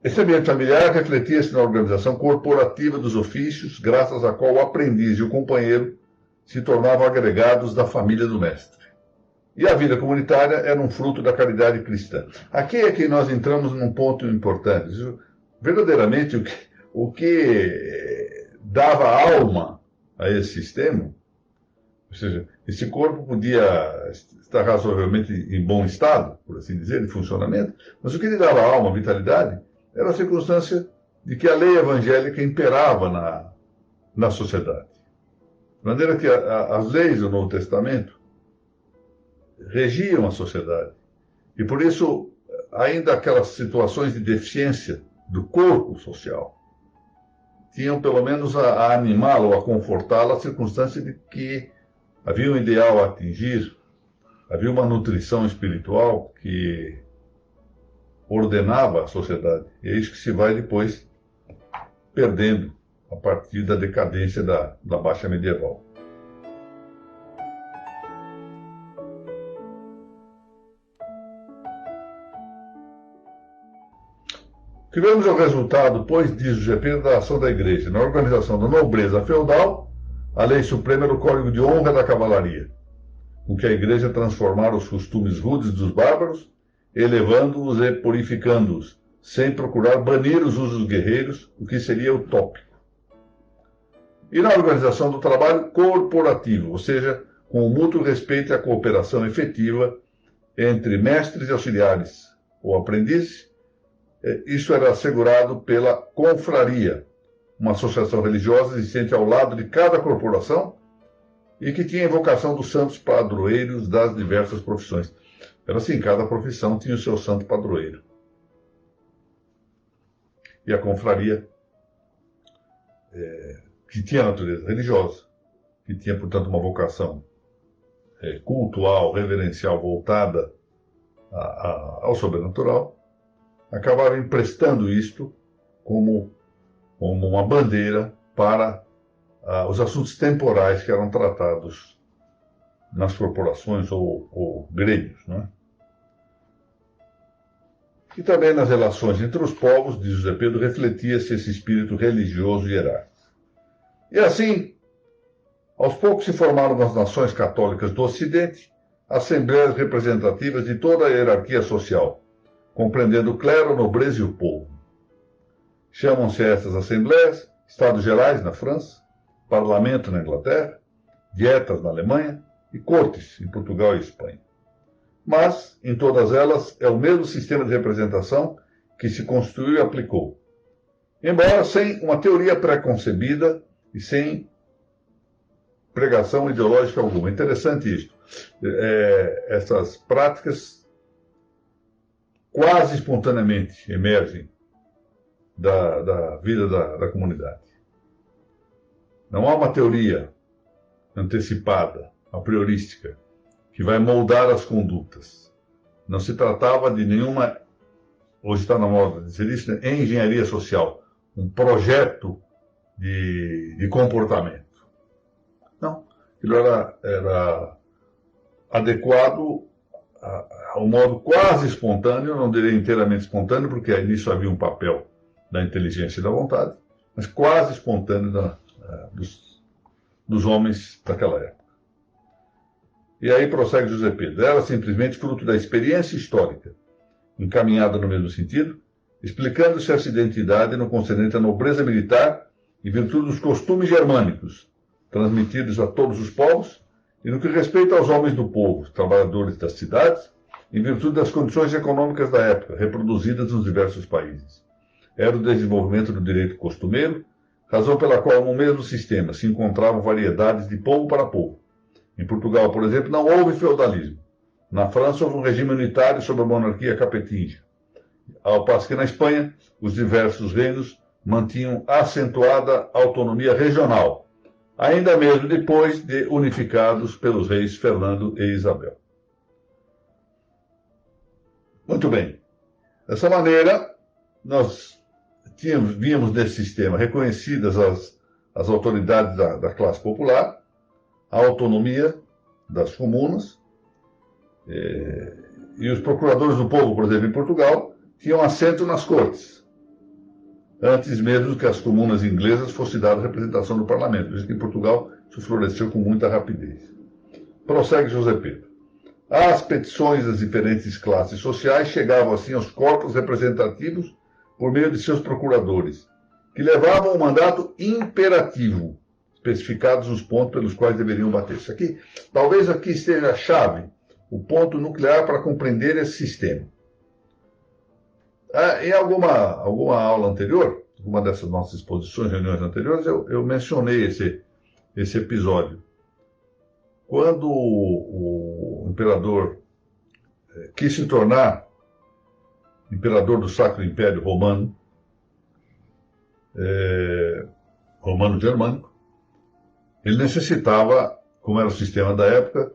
Esse ambiente familiar refletia-se na organização corporativa dos ofícios, graças à qual o aprendiz e o companheiro se tornavam agregados da família do mestre. E a vida comunitária era um fruto da caridade cristã. Aqui é que nós entramos num ponto importante. Verdadeiramente, o que dava alma a esse sistema, ou seja, esse corpo podia estar razoavelmente em bom estado, por assim dizer, de funcionamento, mas o que lhe dava alma, vitalidade, era a circunstância de que a lei evangélica imperava na sociedade. De maneira que as leis do Novo Testamento regiam a sociedade. E por isso, ainda aquelas situações de deficiência do corpo social tinham pelo menos a animá-lo ou a confortá-lo a circunstância de que havia um ideal a atingir, havia uma nutrição espiritual que ordenava a sociedade. E é isso que se vai depois perdendo a partir da decadência da Baixa Medieval. Tivemos o resultado, pois, diz José Pedro, da ação da Igreja na organização da nobreza feudal. A lei suprema era o código de honra da cavalaria, com que a Igreja transformara os costumes rudes dos bárbaros, elevando-os e purificando-os, sem procurar banir os usos guerreiros, o que seria utópico. E na organização do trabalho corporativo, ou seja, com o mútuo respeito e a cooperação efetiva entre mestres e auxiliares ou aprendizes. Isso era assegurado pela confraria, uma associação religiosa existente ao lado de cada corporação e que tinha a invocação dos santos padroeiros das diversas profissões. Era assim, cada profissão tinha o seu santo padroeiro. E a confraria, que tinha natureza religiosa, que tinha, portanto, uma vocação cultual, reverencial, voltada ao sobrenatural, acabava emprestando isto como uma bandeira para os assuntos temporais que eram tratados nas corporações ou grêmios, né? E também nas relações entre os povos, diz José Pedro, refletia-se esse espírito religioso e hierárquico. E assim, aos poucos se formaram nas nações católicas do Ocidente assembleias representativas de toda a hierarquia social, compreendendo o clero, a nobreza e o povo. Chamam-se estas assembleias Estados Gerais na França, Parlamento na Inglaterra, Dietas na Alemanha e Cortes em Portugal e Espanha. Mas, em todas elas, é o mesmo sistema de representação que se construiu e aplicou, embora sem uma teoria pré-concebida e sem pregação ideológica alguma. Interessante isto. Essas práticas quase espontaneamente emergem da vida da comunidade. Não há uma teoria antecipada, a priorística, que vai moldar as condutas. Não se tratava de nenhuma, hoje está na moda dizer isso, né, engenharia social, um projeto de comportamento. Não, aquilo era adequado ao modo quase espontâneo, não direi inteiramente espontâneo, porque nisso havia um papel da inteligência e da vontade, mas quase espontâneo dos homens daquela época. E aí prossegue José Pedro. Era simplesmente fruto da experiência histórica, encaminhada no mesmo sentido, explicando-se essa identidade no concernente à nobreza militar em virtude dos costumes germânicos, transmitidos a todos os povos, e no que respeita aos homens do povo, trabalhadores das cidades, em virtude das condições econômicas da época, reproduzidas nos diversos países. Era o desenvolvimento do direito costumeiro, razão pela qual no mesmo sistema se encontravam variedades de povo para povo. Em Portugal, por exemplo, não houve feudalismo. Na França houve um regime unitário sob a monarquia capetinga. Ao passo que na Espanha, os diversos reinos mantinham acentuada autonomia regional, ainda mesmo depois de unificados pelos reis Fernando e Isabel. Muito bem. Dessa maneira, nós víamos nesse sistema reconhecidas as autoridades da classe popular, a autonomia das comunas, e os procuradores do povo, por exemplo, em Portugal, tinham assento nas cortes. antes mesmo que as comunas inglesas fosse dada representação no parlamento. Por isso que em Portugal isso floresceu com muita rapidez. Prossegue José Pedro. As petições das diferentes classes sociais chegavam assim aos corpos representativos por meio de seus procuradores, que levavam um mandato imperativo, especificados os pontos pelos quais deveriam bater. Isso aqui, talvez aqui esteja a chave, o ponto nuclear para compreender esse sistema. Em alguma aula anterior, alguma dessas nossas exposições, reuniões anteriores, eu mencionei esse episódio. Quando o imperador quis se tornar imperador do Sacro Império Romano, romano-germânico, ele necessitava, como era o sistema da época,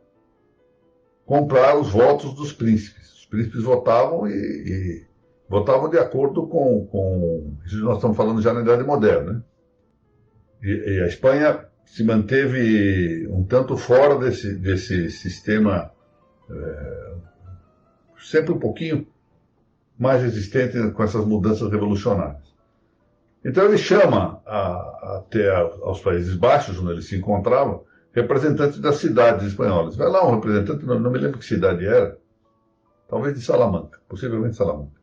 comprar os votos dos príncipes. Os príncipes votavam e votavam de acordo com... Isso nós estamos falando já na Idade Moderna, né? E a Espanha se manteve um tanto fora desse sistema, sempre um pouquinho mais resistente com essas mudanças revolucionárias. Então ele chama até aos Países Baixos, onde ele se encontrava, representantes das cidades espanholas. Vai lá um representante, não me lembro que cidade era, talvez de Salamanca, possivelmente Salamanca.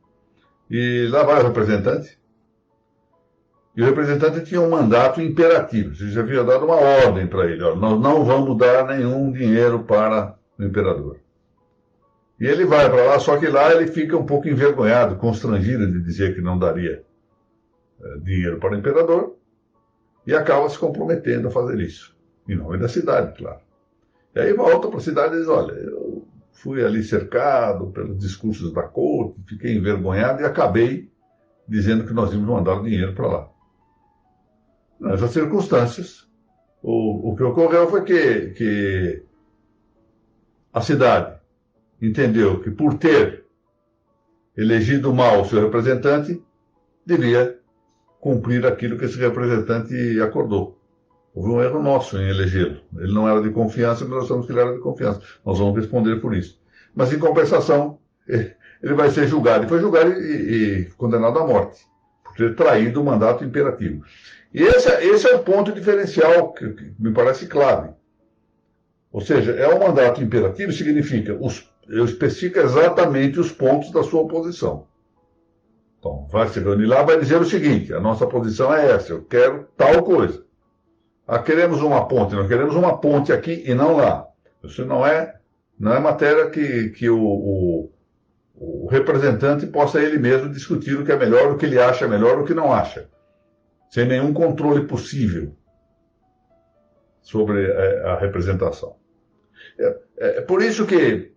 E lá vai o representante, e o representante tinha um mandato imperativo. Você já havia dado uma ordem para ele: ó, nós não vamos dar nenhum dinheiro para o imperador. E ele vai para lá, só que lá ele fica um pouco envergonhado, constrangido de dizer que não daria dinheiro para o imperador, e acaba se comprometendo a fazer isso, em nome da cidade, claro. E aí volta para a cidade e diz: olha, eu fui ali cercado pelos discursos da corte, fiquei envergonhado e acabei dizendo que nós íamos mandar o dinheiro para lá. Nessas circunstâncias, o que ocorreu foi que a cidade entendeu que, por ter elegido mal o seu representante, devia cumprir aquilo que esse representante acordou. Houve um erro nosso em elegê-lo. Ele não era de confiança, nós achamos que ele era de confiança. Nós vamos responder por isso. Mas, em compensação, ele vai ser julgado. E foi julgado e condenado à morte, por ter traído o mandato imperativo. E esse é o ponto diferencial que me parece clave. Ou seja, é um mandato imperativo, significa, eu especifico exatamente os pontos da sua oposição. Então, vai se reunir lá, vai dizer o seguinte: a nossa posição é essa, eu quero tal coisa. Queremos uma ponte, nós queremos uma ponte aqui e não lá. Isso não é matéria que o representante possa ele mesmo discutir o que é melhor, o que ele acha melhor, o que não acha, sem nenhum controle possível sobre a representação. É por isso que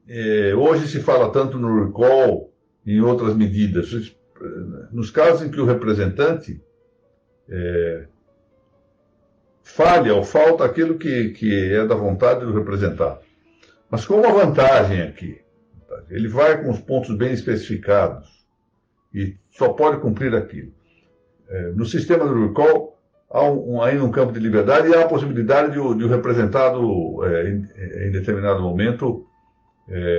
hoje se fala tanto no recall e em outras medidas. Nos casos em que o representante falha ou falta aquilo que é da vontade do representado. Mas com uma vantagem aqui: ele vai com os pontos bem especificados e só pode cumprir aquilo. No sistema do recall, há aí um campo de liberdade, e há a possibilidade de o representado, em determinado momento,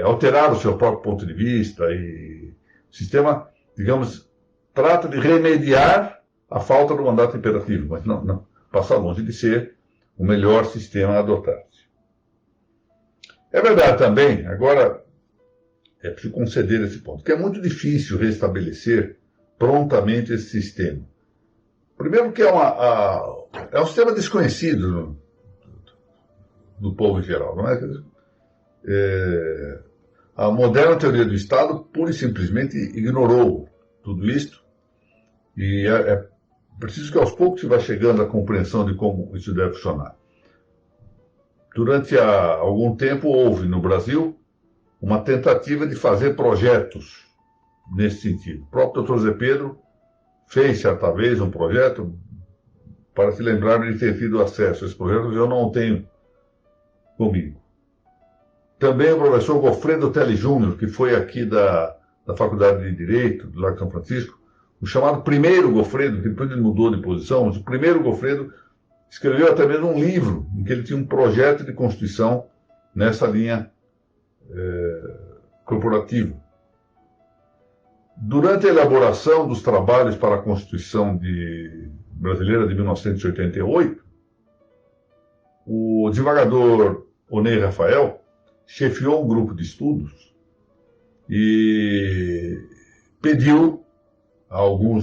alterar o seu próprio ponto de vista. E o sistema, digamos, trata de remediar a falta do mandato imperativo, mas não passa longe de ser o melhor sistema a adotar-se. É verdade também, agora é preciso conceder esse ponto, que é muito difícil restabelecer prontamente esse sistema. Primeiro que é um sistema desconhecido do povo em geral, não é? A moderna teoria do Estado pura e simplesmente ignorou tudo isto, e é preciso que aos poucos se vá chegando à compreensão de como isso deve funcionar. Durante algum tempo houve no Brasil uma tentativa de fazer projetos nesse sentido. O próprio Dr. Zé Pedro fez certa vez um projeto, para se lembrar de ter tido acesso a esse projeto, eu não o tenho comigo. Também o professor Goffredo Telly Júnior, que foi aqui da Faculdade de Direito, do Largo de São Francisco, o chamado primeiro Goffredo, que depois ele mudou de posição, mas o primeiro Goffredo escreveu até mesmo um livro em que ele tinha um projeto de Constituição nessa linha corporativa. Durante a elaboração dos trabalhos para a Constituição brasileira de 1988, o desembargador Onei Rafael chefiou um grupo de estudos e pediu a algum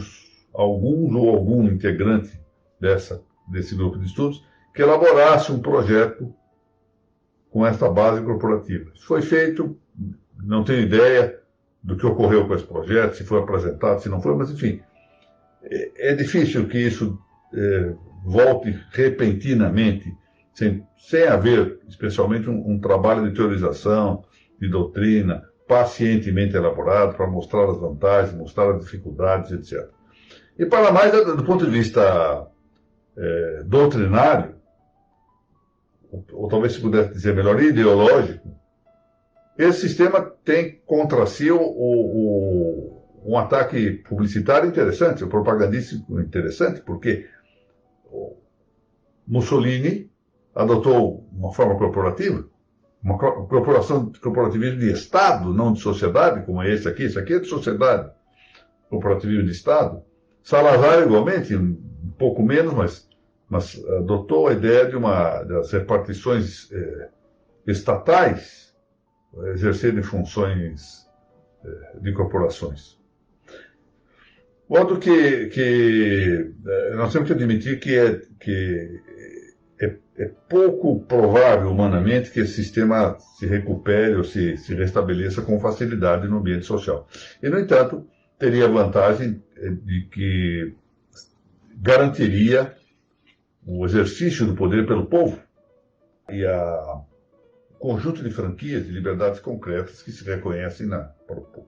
integrante desse grupo de estudos que elaborasse um projeto com essa base corporativa. Isso foi feito, não tenho ideia do que ocorreu com esse projeto, se foi apresentado, se não foi, mas enfim, é difícil que isso volte repentinamente, sem haver, especialmente, um trabalho de teorização, de doutrina, pacientemente elaborado para mostrar as vantagens, mostrar as dificuldades, etc. E para mais, do ponto de vista doutrinário, ou talvez se pudesse dizer melhor, ideológico, esse sistema tem contra si um ataque publicitário interessante, um propagandístico interessante, porque Mussolini adotou uma forma corporativa, uma corporativismo de Estado, não de sociedade, como é esse aqui é de sociedade, corporativismo de Estado. Salazar, igualmente, um pouco menos, mas adotou a ideia das repartições estatais exercerem funções de corporações. De modo que nós temos que admitir que é pouco provável humanamente que esse sistema se recupere ou se restabeleça com facilidade no ambiente social. E, no entanto, teria a vantagem de que garantiria o exercício do poder pelo povo e o conjunto de franquias, de liberdades concretas que se reconhecem para o povo.